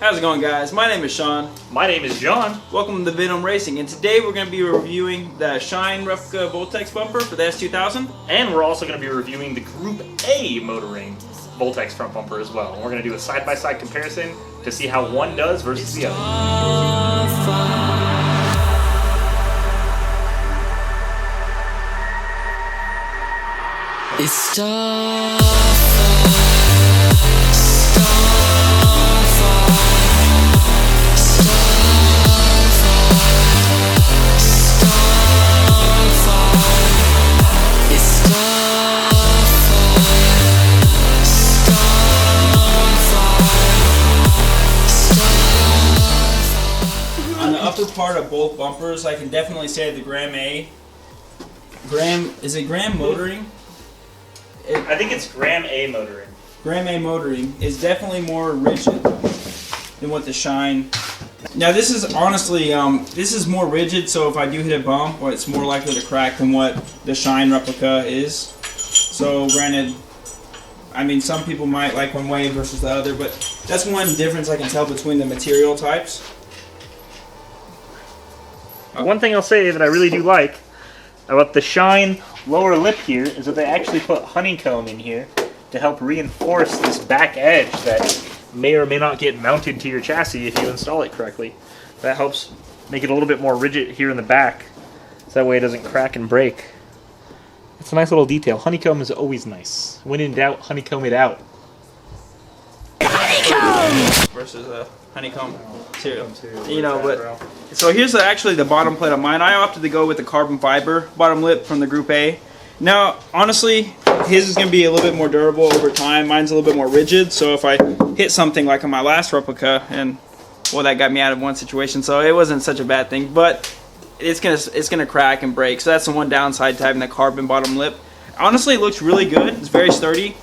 How's it going, guys? My name is Sean. My name is John. Welcome to Venom Racing, and today we're going to be reviewing the Shine replica Voltex bumper for the S2000. And we're also going to be reviewing the Group A Motoring Voltex front bumper as well. And we're going to do a side-by-side comparison to see how one does versus the other. It's On the upper part of both bumpers, I can definitely say the is it Gramotoring? I think it's Gram A Motoring. Gram A Motoring is definitely more rigid than what the Shine. Now this is honestly, this is more rigid, so if I do hit a bump, well, it's more likely to crack than what the Shine replica is. So granted, I mean some people might like one way versus the other, but that's one difference I can tell between the material types. One thing I'll say that I really do like about the Shine lower lip here is that they actually put honeycomb in here to help reinforce this back edge that may or may not get mounted to your chassis if you install it correctly. That helps make it a little bit more rigid here in the back, so that way it doesn't crack and break. It's a nice little detail. Honeycomb is always nice. When in doubt, honeycomb it out. Honeycomb! Versus a honeycomb material. You know, but so here's actually the bottom plate of mine. I opted to go with the carbon fiber bottom lip from the Group A. Now, honestly, his is going to be a little bit more durable over time. Mine's a little bit more rigid, so if I hit something like on my last replica, and well, that got me out of one situation, so it wasn't such a bad thing. But it's gonna crack and break. So that's the one downside to having the carbon bottom lip. Honestly, it looks really good. It's very sturdy.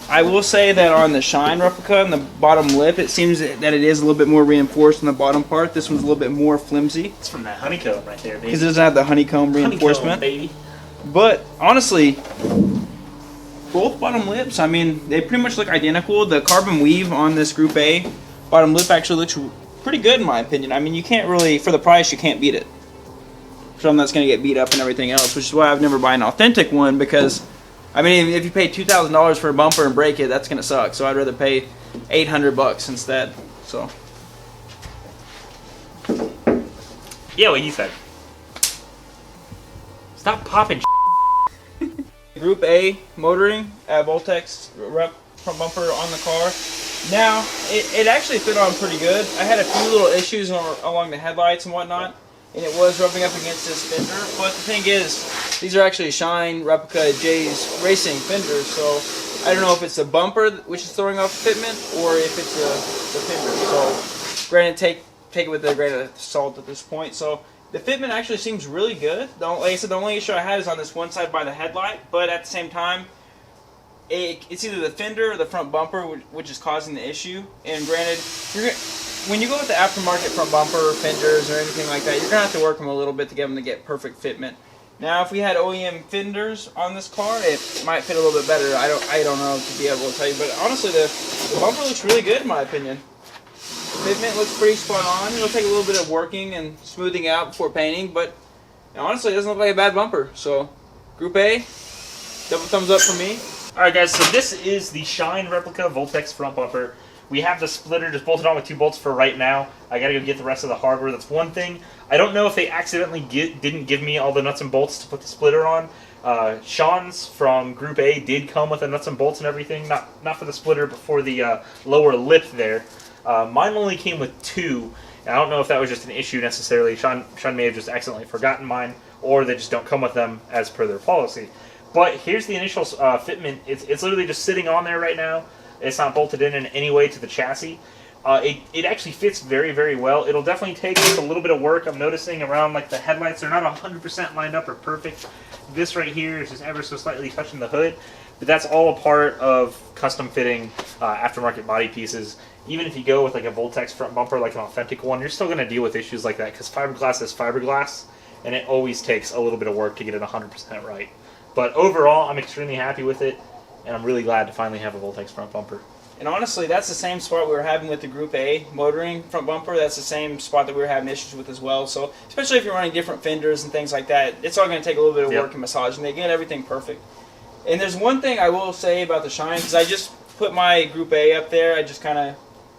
I will say that on the Shine replica and the bottom lip, it seems that it is a little bit more reinforced in the bottom part. This one's a little bit more flimsy. It's from that honeycomb right there, baby. Because it doesn't have the honeycomb reinforcement. Baby. But honestly, both bottom lips, I mean, they pretty much look identical. The carbon weave on this Group A bottom lip actually looks pretty good in my opinion. I mean, you can't really, for the price, you can't beat it. Something that's going to get beat up and everything else, which is why I've never bought an authentic one, because I mean, if you pay $2,000 for a bumper and break it, that's gonna suck. So I'd rather pay $800 instead. So yeah, what he said. Stop popping. Group A Motoring Voltex rep front bumper on the car. Now it actually fit on pretty good. I had a few little issues along the headlights and whatnot, and it was rubbing up against this fender. But the thing is, these are actually Shine replica J's racing fenders, so I don't know if it's the bumper which is throwing off fitment or if it's the fender. So granted, take it with a grain of salt at this point. So the fitment actually seems really good. Like I said, the only issue I had is on this one side by the headlight, but at the same time, it's either the fender or the front bumper which is causing the issue. And granted, when you go with the aftermarket front bumper, fenders, or anything like that, you're going to have to work them a little bit to get them to get perfect fitment. Now, if we had OEM fenders on this car, it might fit a little bit better. I don't know to be able to tell you, but honestly, the bumper looks really good in my opinion. Fitment looks pretty spot on. It'll take a little bit of working and smoothing out before painting, but honestly, it doesn't look like a bad bumper. So, Group A, double thumbs up for me. Alright guys, so this is the Shine replica Voltex front bumper. We have the splitter just bolted on with 2 bolts for right now. I gotta go get the rest of the hardware. That's one thing. I don't know if they accidentally didn't give me all the nuts and bolts to put the splitter on. Sean's from Group A did come with the nuts and bolts and everything. Not for the splitter, but for the lower lip there. Mine only came with 2. I don't know if that was just an issue necessarily. Sean may have just accidentally forgotten mine, or they just don't come with them as per their policy. But here's the initial fitment. It's literally just sitting on there right now. It's not bolted in any way to the chassis. It actually fits very, very well. It'll definitely take just a little bit of work. I'm noticing around like the headlights, they're not 100% lined up or perfect. This right here is just ever so slightly touching the hood. But that's all a part of custom fitting aftermarket body pieces. Even if you go with like a Voltex front bumper, like an authentic one, you're still going to deal with issues like that because fiberglass is fiberglass, and it always takes a little bit of work to get it 100% right. But overall, I'm extremely happy with it, and I'm really glad to finally have a Voltex front bumper. And honestly, that's the same spot we were having with the Group A motoring front bumper. That's the same spot that we were having issues with as well. So especially if you're running different fenders and things like that, it's all going to take a little bit of work and massaging. They get everything perfect. And there's one thing I will say about the Shine, because I just put my Group A up there. I just kind of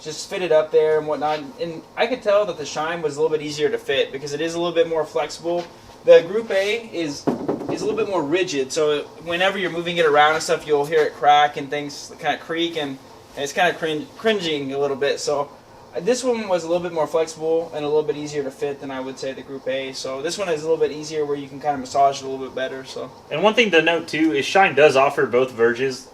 fit it up there and whatnot. And I could tell that the Shine was a little bit easier to fit because it is a little bit more flexible. The Group A is a little bit more rigid, so whenever you're moving it around and stuff, you'll hear it crack and things kind of creak, and it's kind of cringing a little bit. So this one was a little bit more flexible and a little bit easier to fit than I would say the Group A. So this one is a little bit easier where you can kind of massage it a little bit better. So. And one thing to note too is Shine does offer both versions.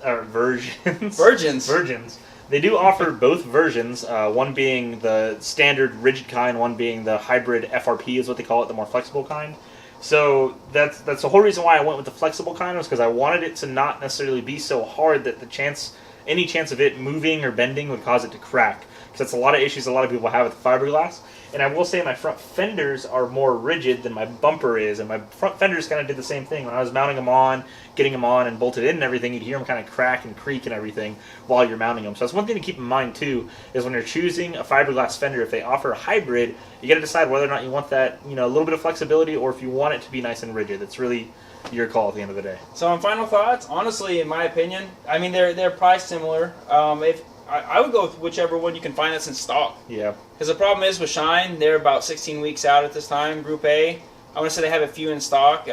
They do offer both versions, one being the standard rigid kind, one being the hybrid FRP is what they call it, the more flexible kind. So that's the whole reason why I went with the flexible kind, was because I wanted it to not necessarily be so hard that any chance of it moving or bending would cause it to crack. Because that's a lot of issues a lot of people have with fiberglass. And I will say my front fenders are more rigid than my bumper is, and my front fenders kind of did the same thing. When I was mounting them on, getting them on and bolted in and everything, you'd hear them kind of crack and creak and everything while you're mounting them. So that's one thing to keep in mind too, is when you're choosing a fiberglass fender, if they offer a hybrid, you got to decide whether or not you want that, a little bit of flexibility, or if you want it to be nice and rigid. It's really your call at the end of the day. So on final thoughts, honestly, in my opinion, I mean they're priced similar. If I would go with whichever one you can find that's in stock. Yeah. Because the problem is with Shine, they're about 16 weeks out at this time. Group A, I want to say they have a few in stock.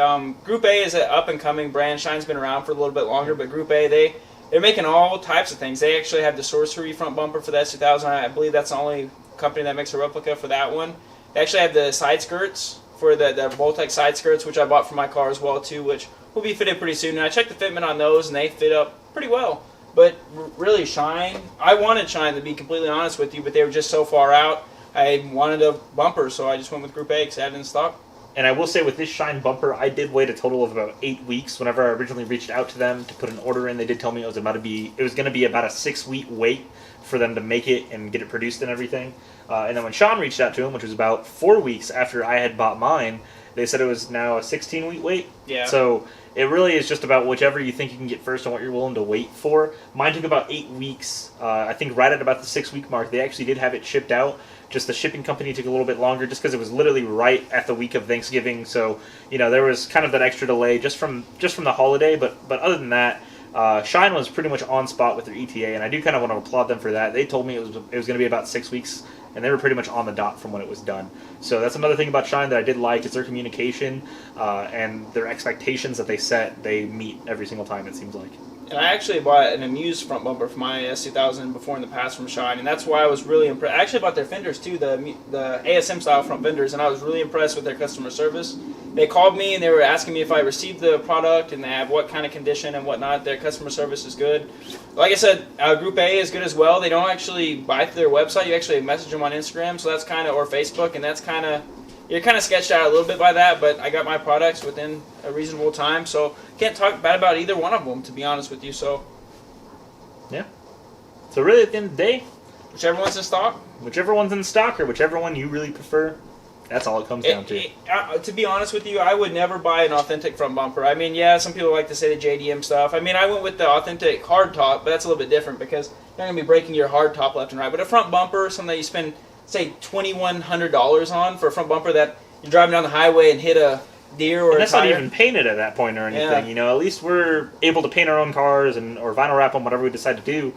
Group A is an up-and-coming brand. Shine's been around for a little bit longer, but Group A, they're making all types of things. They actually have the Sorcery front bumper for the S2000. I believe that's the only company that makes a replica for that one. They actually have the side skirts for the Voltex side skirts, which I bought for my car as well too, which will be fitted pretty soon. And I checked the fitment on those, and they fit up pretty well. But really, Shine, I wanted Shine to be completely honest with you, but they were just so far out. I wanted a bumper, so I just went with Group A because I had it in stock. And I will say with this Shine bumper, I did wait a total of about 8 weeks. Whenever I originally reached out to them to put an order in, they did tell me it was going to be about a 6-week wait for them to make it and get it produced and everything. And then when Sean reached out to them, which was about 4 weeks after I had bought mine, they said it was now a 16-week wait. Yeah. So it really is just about whichever you think you can get first and what you're willing to wait for. Mine took about 8 weeks. I think right at about the 6-week mark, they actually did have it shipped out. Just the shipping company took a little bit longer just because it was literally right at the week of Thanksgiving. So, there was kind of that extra delay just from the holiday. But other than that, Shine was pretty much on spot with their ETA, and I do kind of want to applaud them for that. They told me it was going to be about 6 weeks, and they were pretty much on the dot from when it was done. So that's another thing about Shine that I did like, is their communication and their expectations that they set, they meet every single time, it seems like. And I actually bought an amused front bumper for my S2000 before in the past from Shine, and that's why I was really impressed. I actually bought their fenders too, the ASM style front fenders, and I was really impressed with their customer service. They called me and they were asking me if I received the product and they have what kind of condition and whatnot. Their customer service is good. Like I said, Group A is good as well. They don't actually buy through their website. You actually message them on Instagram, so that's kind of, or Facebook, and that's kind of, you're kind of sketched out a little bit by that, but I got my products within a reasonable time, so can't talk bad about either one of them, to be honest with you. So, yeah. So really, at the end of the day, whichever one's in stock, or whichever one you really prefer, that's all it comes down to. To be honest with you, I would never buy an authentic front bumper. I mean, yeah, some people like to say the JDM stuff. I mean, I went with the authentic hard top, but that's a little bit different because you're not going to be breaking your hard top left and right. But a front bumper, something that you spend, say, $2,100 on for a front bumper that you're driving down the highway and hit a deer or and that's a tire. Not even painted at that point or anything. Yeah. At least we're able to paint our own cars or vinyl wrap them, whatever we decide to do.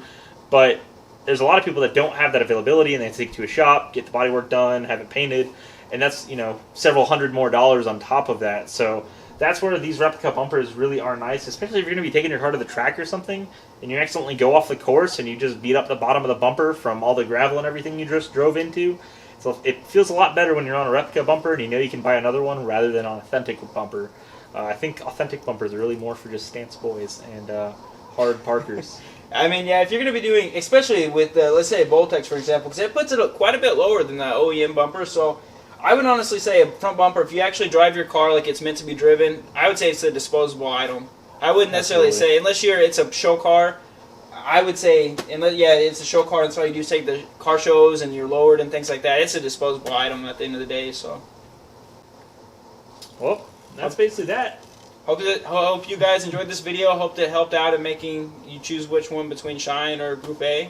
But there's a lot of people that don't have that availability, and they take it to a shop, get the bodywork done, have it painted, and that's several hundred more dollars on top of that. So that's where these replica bumpers really are nice, especially if you're going to be taking your car to the track or something, and you accidentally go off the course and you just beat up the bottom of the bumper from all the gravel and everything you just drove into. So it feels a lot better when you're on a replica bumper and you can buy another one rather than an authentic bumper. I think authentic bumpers are really more for just stance boys and hard parkers. I mean, yeah, if you're going to be doing, especially with, let's say, Voltex, for example, because it puts it quite a bit lower than the OEM bumper, so I would honestly say a front bumper, if you actually drive your car like it's meant to be driven, I would say it's a disposable item. I wouldn't necessarily say, unless it's a show car, I would say, it's a show car, and so you do take the car shows and you're lowered and things like that. It's a disposable item at the end of the day, so. Well, that's basically that. Hope you guys enjoyed this video. Hope it helped out in making you choose which one between Shine or Group A.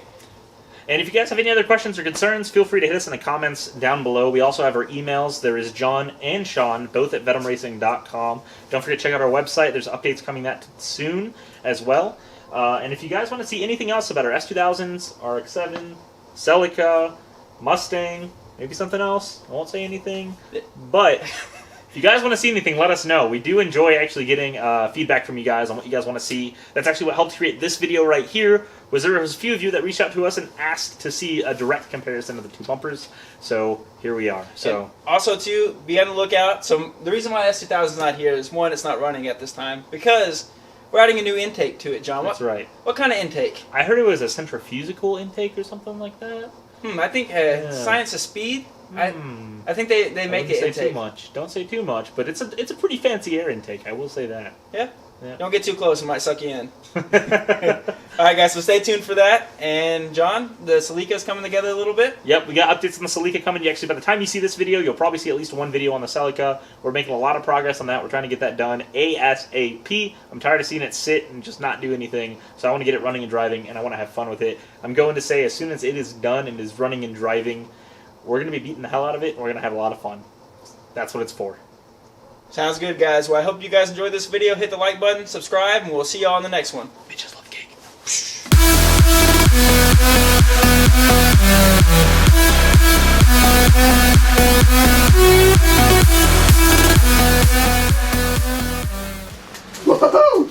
And if you guys have any other questions or concerns, feel free to hit us in the comments down below. We also have our emails. There is John and Sean, both at venomracing.com. Don't forget to check out our website. There's updates coming that soon as well. And if you guys want to see anything else about our S2000s, RX-7, Celica, Mustang, maybe something else, I won't say anything. But if you guys want to see anything, let us know. We do enjoy actually getting feedback from you guys on what you guys want to see. That's actually what helped create this video right here. There was a few of you that reached out to us and asked to see a direct comparison of the two bumpers. So here we are. So and also too, be on the lookout. So the reason why S2000 is not here is one, it's not running at this time because we're adding a new intake to it, John. That's right. What kind of intake? I heard it was a centrifugal intake or something like that. I think Science of Speed. I think they make it intake. intake. Too much. Don't say too much, but it's a pretty fancy air intake. I will say that. Yeah. Yeah. Don't get too close; it might suck you in. All right, guys. So stay tuned for that. And John, the Celica's coming together a little bit. Yep, we got updates on the Celica coming. Actually, by the time you see this video, you'll probably see at least one video on the Celica. We're making a lot of progress on that. We're trying to get that done ASAP. I'm tired of seeing it sit and just not do anything, so I want to get it running and driving, and I want to have fun with it. I'm going to say as soon as it is done and is running and driving, we're going to be beating the hell out of it, and we're going to have a lot of fun. That's what it's for. Sounds good, guys. Well, I hope you guys enjoyed this video. Hit the like button, subscribe, and we'll see y'all in the next one. Bitches love cake. Whoa!